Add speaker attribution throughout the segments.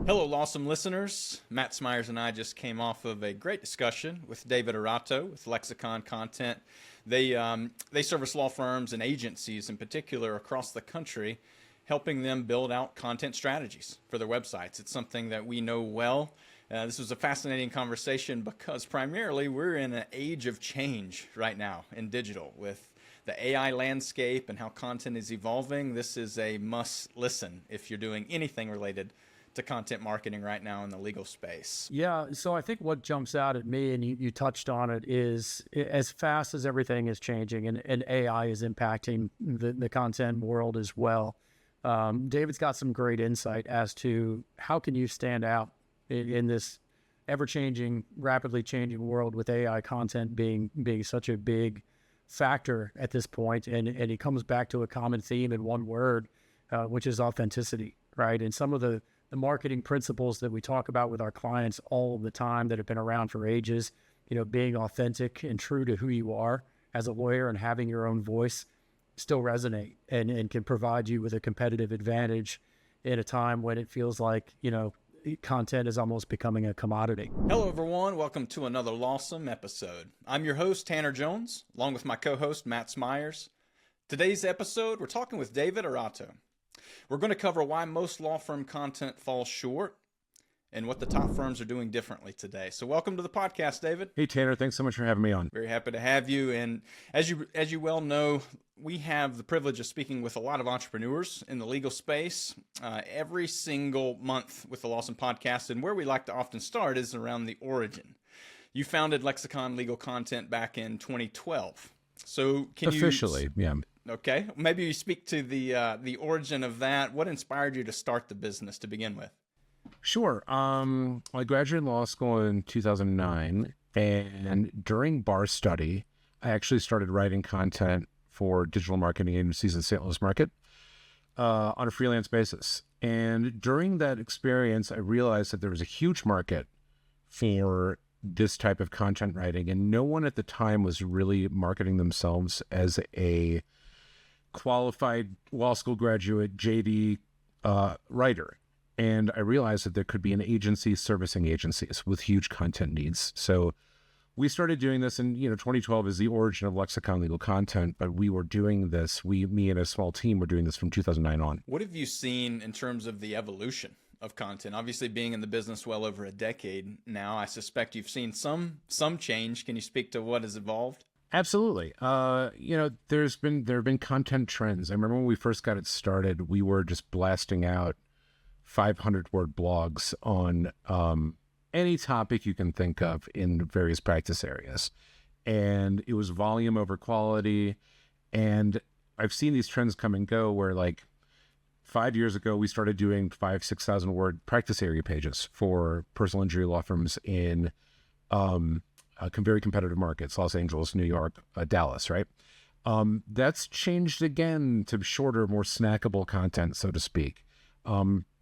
Speaker 1: Hello, LAWsome listeners. Matt Smyers and I just came off of a great discussion with David Arato with Lexicon Content. They service law firms and agencies in particular across the country, helping them build out content strategies for their websites. It's something that we know well. This was a fascinating conversation because primarily we're in an age of change right now in digital with the AI landscape and how content is evolving. This is a must listen if you're doing anything related to content marketing right now in the legal space.
Speaker 2: Yeah, so I think what jumps out at me, and you touched on it, is as fast as everything is changing and AI is impacting the content world as well. David's got some great insight as to how can you stand out in this ever-changing, rapidly changing world with AI content being such a big factor at this point. And he comes back to a common theme in one word, which is authenticity, right? And some of the marketing principles that we talk about with our clients all the time that have been around for ages, being authentic and true to who you are as a lawyer and having your own voice still resonate and can provide you with a competitive advantage in a time when it feels like, content is almost becoming a commodity.
Speaker 1: Hello, everyone. Welcome to another LAWsome episode. I'm your host, Tanner Jones, along with my co-host, Matt Smyers. Today's episode, we're talking with David Arato. We're going to cover why most law firm content falls short and what the top firms are doing differently today. So welcome to the podcast, David.
Speaker 3: Hey, Tanner. Thanks so much for having me on.
Speaker 1: Very happy to have you. And as you well know, we have the privilege of speaking with a lot of entrepreneurs in the legal space every single month with the LAWsome podcast. And where we like to often start is around the origin. You founded Lexicon Legal Content back in 2012. So can you...
Speaker 3: Officially, yeah.
Speaker 1: Okay. Maybe you speak to the origin of that. What inspired you to start the business to begin with?
Speaker 3: Sure. I graduated law school in 2009, and during bar study, I actually started writing content for digital marketing agencies in the St. Louis market on a freelance basis. And during that experience, I realized that there was a huge market for this type of content writing, and no one at the time was really marketing themselves as a qualified law school graduate JD writer. And I realized that there could be an agency servicing agencies with huge content needs. So we started doing this, and 2012 is the origin of Lexicon Legal Content, but we were doing this, me and a small team were doing this from 2009 on.
Speaker 1: What have you seen in terms of the evolution of content? Obviously, being in the business well over a decade now, I suspect you've seen some change. Can you speak to what has evolved?
Speaker 3: Absolutely. There have been content trends. I remember when we first got it started, we were just blasting out 500-word blogs on any topic you can think of in various practice areas. And it was volume over quality. And I've seen these trends come and go where, like, 5 years ago, we started doing 6,000 word practice area pages for personal injury law firms in very competitive markets, Los Angeles, New York, Dallas, right? That's changed again to shorter, more snackable content, so to speak.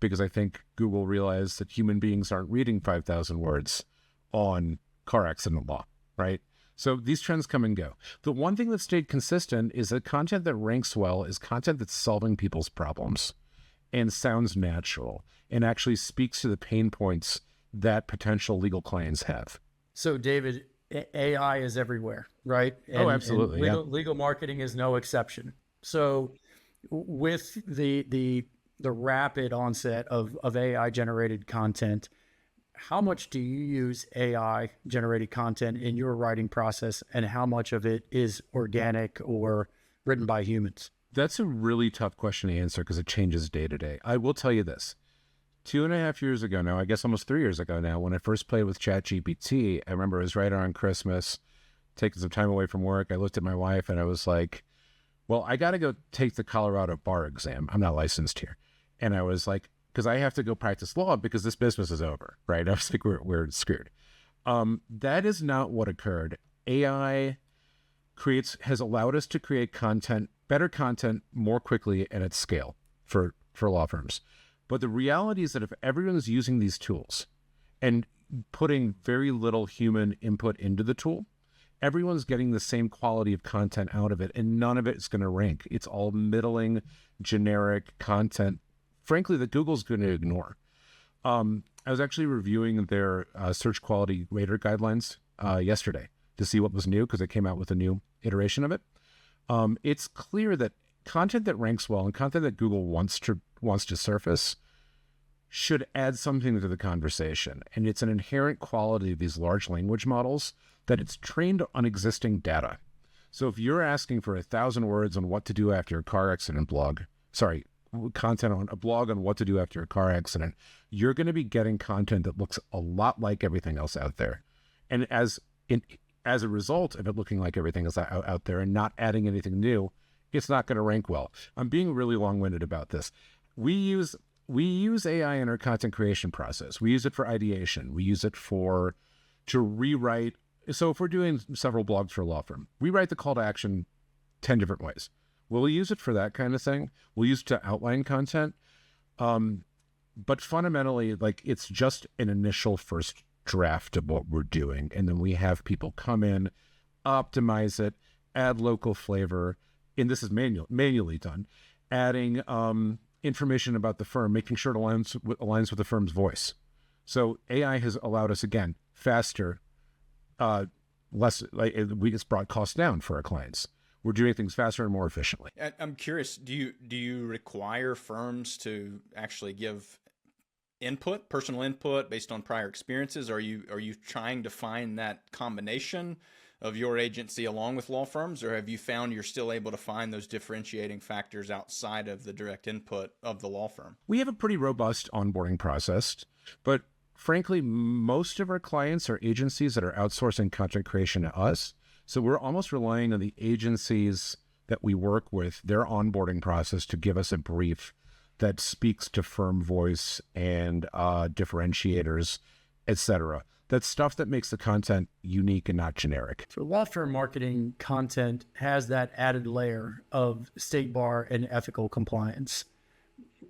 Speaker 3: Because I think Google realized that human beings aren't reading 5,000 words on car accident law, right? So these trends come and go. The one thing that stayed consistent is that content that ranks well is content that's solving people's problems and sounds natural and actually speaks to the pain points that potential legal clients have.
Speaker 2: So David, AI is everywhere, right?
Speaker 3: Oh, absolutely.
Speaker 2: And legal marketing is no exception. So with the rapid onset of AI generated content, how much do you use AI generated content in your writing process, and how much of it is organic or written by humans?
Speaker 3: That's a really tough question to answer because it changes day to day. I will tell you this. 2.5 years ago now, I guess almost 3 years ago now, when I first played with ChatGPT, I remember it was right around Christmas, taking some time away from work. I looked at my wife and I was like, well, I got to go take the Colorado bar exam. I'm not licensed here. And I was like, because I have to go practice law because this business is over, right? I was like, we're screwed. That is not what occurred. AI has allowed us to create content, better content, more quickly and at scale for law firms. But the reality is that if everyone's using these tools and putting very little human input into the tool, everyone's getting the same quality of content out of it, and none of it is going to rank. It's all middling, generic content, frankly, that Google's going to ignore. I was actually reviewing their search quality rater guidelines yesterday to see what was new because it came out with a new iteration of it. It's clear that content that ranks well and content that Google wants to surface should add something to the conversation. And it's an inherent quality of these large language models that it's trained on existing data. So if you're asking for 1,000 words on what to do after a car accident content on a blog on what to do after a car accident, you're going to be getting content that looks a lot like everything else out there. And as a result of it looking like everything else out there and not adding anything new, it's not going to rank well. I'm being really long-winded about this. We use AI in our content creation process. We use it for ideation. We use it to rewrite. So if we're doing several blogs for a law firm, we write the call to action 10 different ways. We'll use it for that kind of thing. We'll use it to outline content. But fundamentally, like, it's just an initial first draft of what we're doing. And then we have people come in, optimize it, add local flavor. And this is manually done, adding information about the firm, making sure it aligns with the firm's voice. So AI has allowed us, again, faster, it's brought costs down for our clients. We're doing things faster and more efficiently.
Speaker 1: I'm curious, do you require firms to actually give personal input based on prior experiences? Are you trying to find that combination of your agency along with law firms, or have you found you're still able to find those differentiating factors outside of the direct input of the law firm?
Speaker 3: We have a pretty robust onboarding process, but frankly, most of our clients are agencies that are outsourcing content creation to us. So we're almost relying on the agencies that we work with, their onboarding process, to give us a brief that speaks to firm voice and differentiators, etc. That's stuff that makes the content unique and not generic.
Speaker 2: So law firm marketing content has that added layer of state bar and ethical compliance.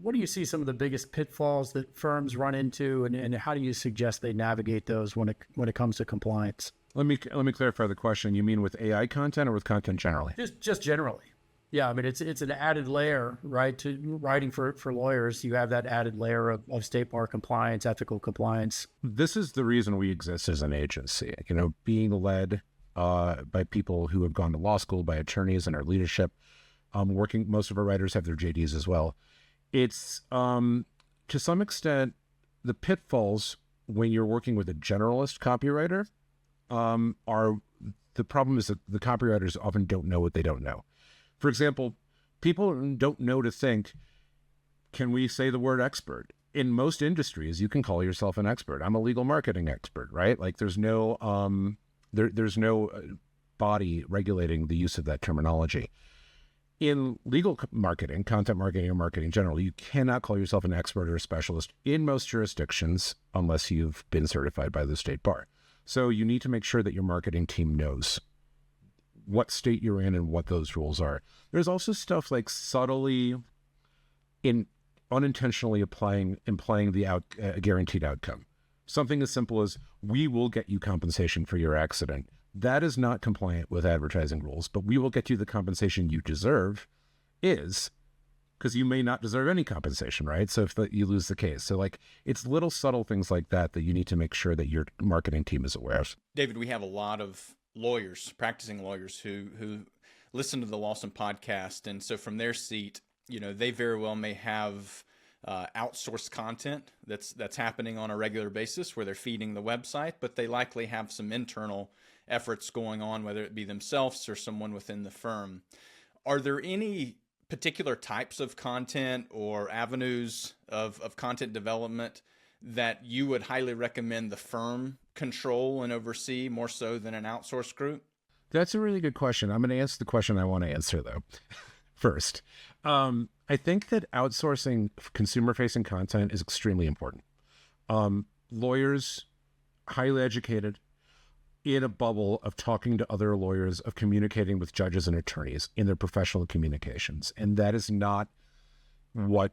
Speaker 2: What do you see some of the biggest pitfalls that firms run into, and how do you suggest they navigate those when it comes to compliance?
Speaker 3: Let me clarify the question. You mean with AI content or with content generally?
Speaker 2: Just generally. Yeah, I mean, it's an added layer, right? To writing for lawyers, you have that added layer of state bar compliance, ethical compliance.
Speaker 3: This is the reason we exist as an agency, being led by people who have gone to law school, by attorneys in our leadership, most of our writers have their JDs as well. It's, to some extent, the pitfalls when you're working with a generalist copywriter the problem is that the copywriters often don't know what they don't know. For example, people don't know to think, can we say the word expert? In most industries, you can call yourself an expert. I'm a legal marketing expert, right? Like there's no body regulating the use of that terminology. In legal marketing, content marketing, or marketing generally, you cannot call yourself an expert or a specialist in most jurisdictions unless you've been certified by the state bar. So you need to make sure that your marketing team knows what state you're in and what those rules are. There's also stuff like subtly unintentionally implying the guaranteed outcome. Something as simple as, we will get you compensation for your accident. That is not compliant with advertising rules, but we will get you the compensation you deserve because you may not deserve any compensation, right? So if you lose the case. So it's little subtle things like that you need to make sure that your marketing team is aware of.
Speaker 1: David, we have a lot of practicing lawyers who listen to the LAWsome podcast. And so from their seat, they very well may have outsourced content that's happening on a regular basis where they're feeding the website, but they likely have some internal efforts going on, whether it be themselves or someone within the firm. Are there any particular types of content or avenues of content development that you would highly recommend the firm control and oversee more so than an outsourced group?
Speaker 3: That's a really good question. I'm going to answer the question I want to answer, though, first. I think that outsourcing consumer-facing content is extremely important. Lawyers, highly educated, in a bubble of talking to other lawyers, of communicating with judges and attorneys in their professional communications. And that is not what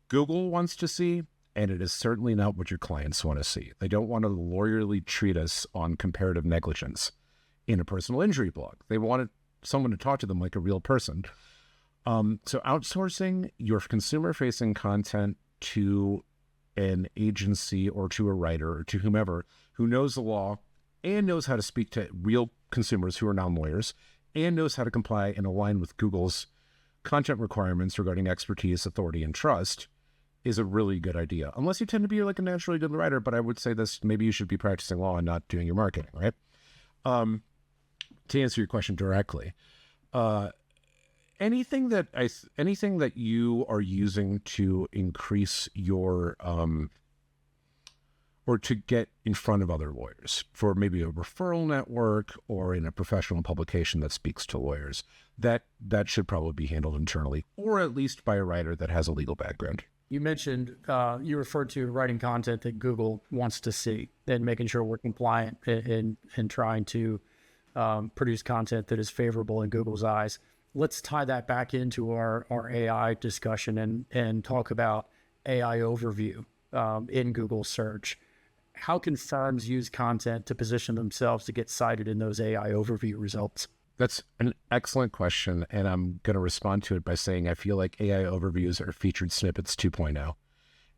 Speaker 3: Google wants to see, and it is certainly not what your clients want to see. They don't want to lawyerly treat us on comparative negligence in a personal injury blog. They want someone to talk to them like a real person. So outsourcing your consumer-facing content to an agency or to a writer or to whomever who knows the law and knows how to speak to real consumers who are non-lawyers and knows how to comply and align with Google's content requirements regarding expertise, authority, and trust is a really good idea. Unless you tend to be like a naturally good writer, but I would say this, maybe you should be practicing law and not doing your marketing, right? To answer your question directly, anything that you are using to increase your or to get in front of other lawyers for maybe a referral network or in a professional publication that speaks to lawyers, that should probably be handled internally, or at least by a writer that has a legal background.
Speaker 2: You mentioned, you referred to writing content that Google wants to see and making sure we're compliant in trying to produce content that is favorable in Google's eyes. Let's tie that back into our AI discussion and talk about AI overview in Google search. How can firms use content to position themselves to get cited in those AI overview results?
Speaker 3: That's an excellent question, and I'm going to respond to it by saying I feel like AI overviews are featured snippets 2.0.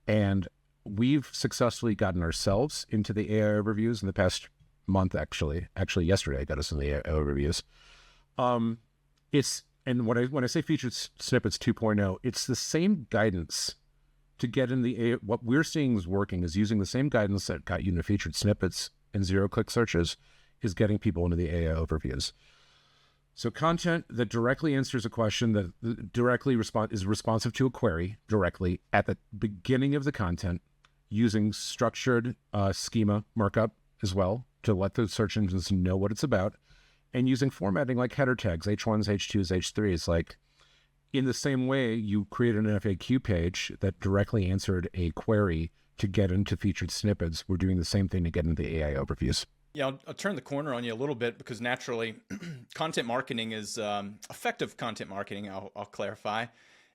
Speaker 3: And we've successfully gotten ourselves into the AI overviews in the past month, actually. Actually, yesterday I got us in the AI overviews. And when I say featured snippets 2.0, it's the same guidance to get in the AI. What we're seeing is working is using the same guidance that got you into featured snippets and zero-click searches is getting people into the AI overviews. So content that directly answers a question that directly is responsive to a query directly at the beginning of the content, using structured schema markup as well to let the search engines know what it's about, and using formatting like header tags, H1s, H2s, H3s. Like in the same way you created an FAQ page that directly answered a query to get into featured snippets, we're doing the same thing to get into the AI overviews.
Speaker 1: Yeah, I'll turn the corner on you a little bit because naturally content marketing is effective content marketing. I'll clarify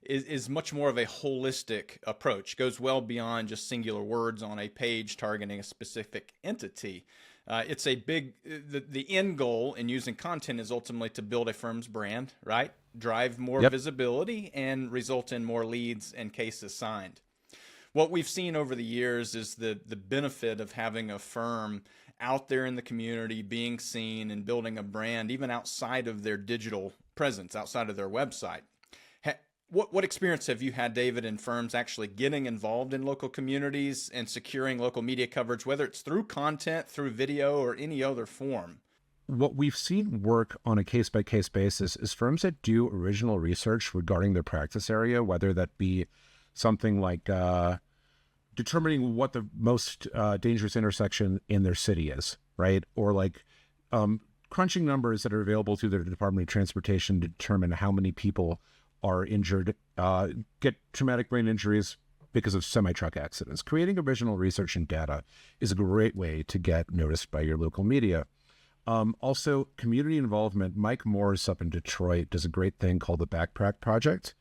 Speaker 1: is much more of a holistic approach, goes well beyond just singular words on a page targeting a specific entity. It's a big, the end goal in using content is ultimately to build a firm's brand, right? Drive more visibility and result in more leads and cases signed. What we've seen over the years is the benefit of having a firm out there in the community, being seen and building a brand, even outside of their digital presence, outside of their website. What experience have you had, David, in firms actually getting involved in local communities and securing local media coverage, whether it's through content, through video, or any other form?
Speaker 3: What we've seen work on a case-by-case basis is firms that do original research regarding their practice area, whether that be something like determining what the most dangerous intersection in their city is, right? Or like crunching numbers that are available through their Department of Transportation to determine how many people are injured, get traumatic brain injuries because of semi-truck accidents. Creating original research and data is a great way to get noticed by your local media. Also, community involvement. Mike Morris up in Detroit does a great thing called the Backpack Project,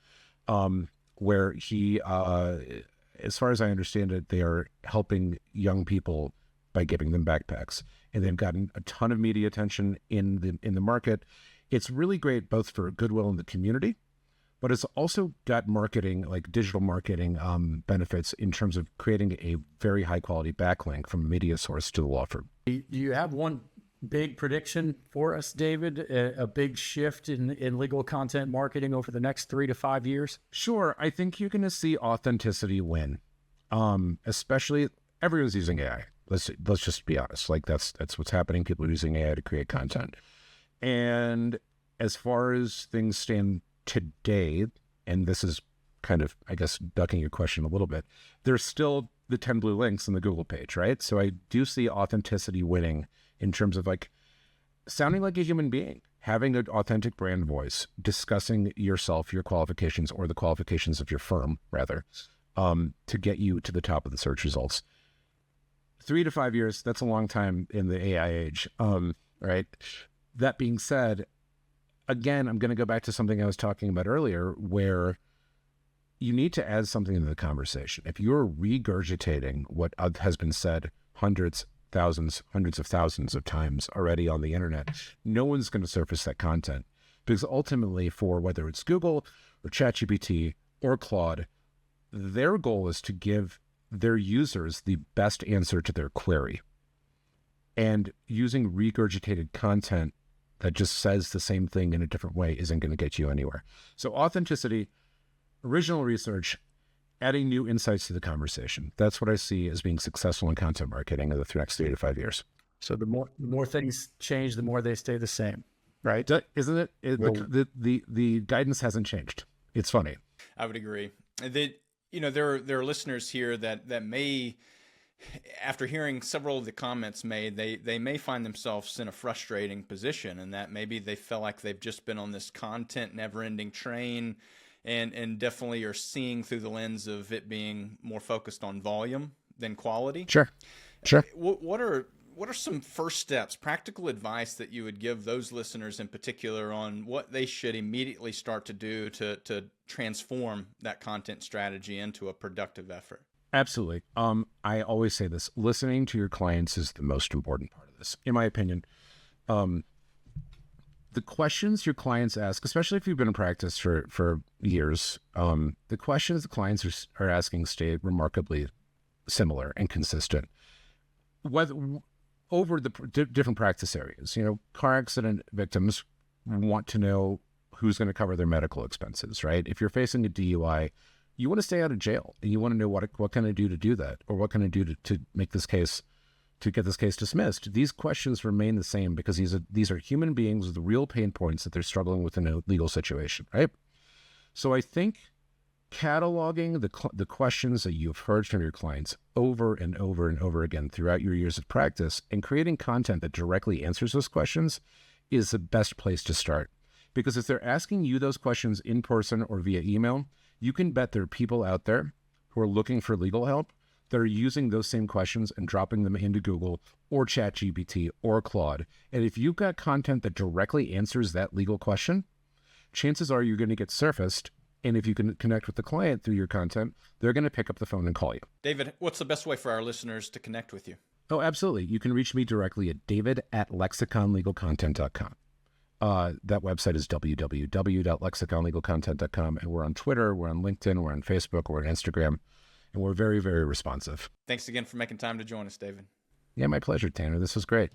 Speaker 3: where he, as far as I understand it, they are helping young people by giving them backpacks. And they've gotten a ton of media attention in the market. It's really great both for goodwill in the community, but it's also got marketing, like digital marketing benefits in terms of creating a very high quality backlink from a media source to the law firm.
Speaker 2: Do you have one big prediction for us, David? A big shift in legal content marketing over the next 3 to 5 years?
Speaker 3: Sure. I think you're going to see authenticity win. Especially everyone's using AI. Let's just be honest. Like that's what's happening. People are using AI to create content. And as far as things stand today, and this is kind of, I guess, ducking your question a little bit, there's still the 10 blue links on the Google page, right? So I do see authenticity winning in terms of like sounding like a human being, having an authentic brand voice, discussing yourself, your qualifications, or the qualifications of your firm, rather, to get you to the top of the search results. 3 to 5 years, that's a long time in the AI age, right? That being said, again, I'm going to go back to something I was talking about earlier, where you need to add something into the conversation. If you're regurgitating what has been said hundreds of thousands of times already on the internet, no one's going to surface that content, because ultimately, for whether it's Google or ChatGPT or Claude, their goal is to give their users the best answer to their query. And using regurgitated content that just says the same thing in a different way isn't going to get you anywhere. So authenticity, original research, adding new insights to the conversation. That's what I see as being successful in content marketing in the next 3 to 5 years.
Speaker 2: So the more things change, the more they stay the same, right?
Speaker 3: Isn't it? The guidance hasn't changed. It's funny.
Speaker 1: I would agree. There are listeners here that may, after hearing several of the comments made, they may find themselves in a frustrating position, and that maybe they feel like they've just been on this content never-ending train, and definitely are seeing through the lens of it being more focused on volume than quality.
Speaker 3: Sure.
Speaker 1: What are some first steps, practical advice that you would give those listeners in particular on what they should immediately start to do to transform that content strategy into a productive effort?
Speaker 3: Absolutely. I always say this: listening to your clients is the most important part of this, in my opinion. The questions your clients ask, especially if you've been in practice for years, the questions the clients are asking stay remarkably similar and consistent. Whether over the different practice areas, car accident victims want to know who's going to cover their medical expenses, right? If you're facing a DUI, you want to stay out of jail, and you want to know what can I do to do that, or what can I do to make this case, to get this case dismissed. These questions remain the same because these are human beings with real pain points that they're struggling with in a legal situation, right? So I think cataloging the questions that you've heard from your clients over and over and over again throughout your years of practice, and creating content that directly answers those questions is the best place to start. Because if they're asking you those questions in person or via email, you can bet there are people out there who are looking for legal help that are using those same questions and dropping them into Google or ChatGPT or Claude. And if you've got content that directly answers that legal question, chances are you're going to get surfaced. And if you can connect with the client through your content, they're going to pick up the phone and call you.
Speaker 1: David, what's the best way for our listeners to connect with you?
Speaker 3: Oh, absolutely. You can reach me directly at david@lexiconlegalcontent.com. That website is www.lexiconlegalcontent.com. And we're on Twitter, we're on LinkedIn, we're on Facebook, we're on Instagram, and we're very, very responsive.
Speaker 1: Thanks again for making time to join us, David.
Speaker 3: Yeah, my pleasure, Tanner. This was great.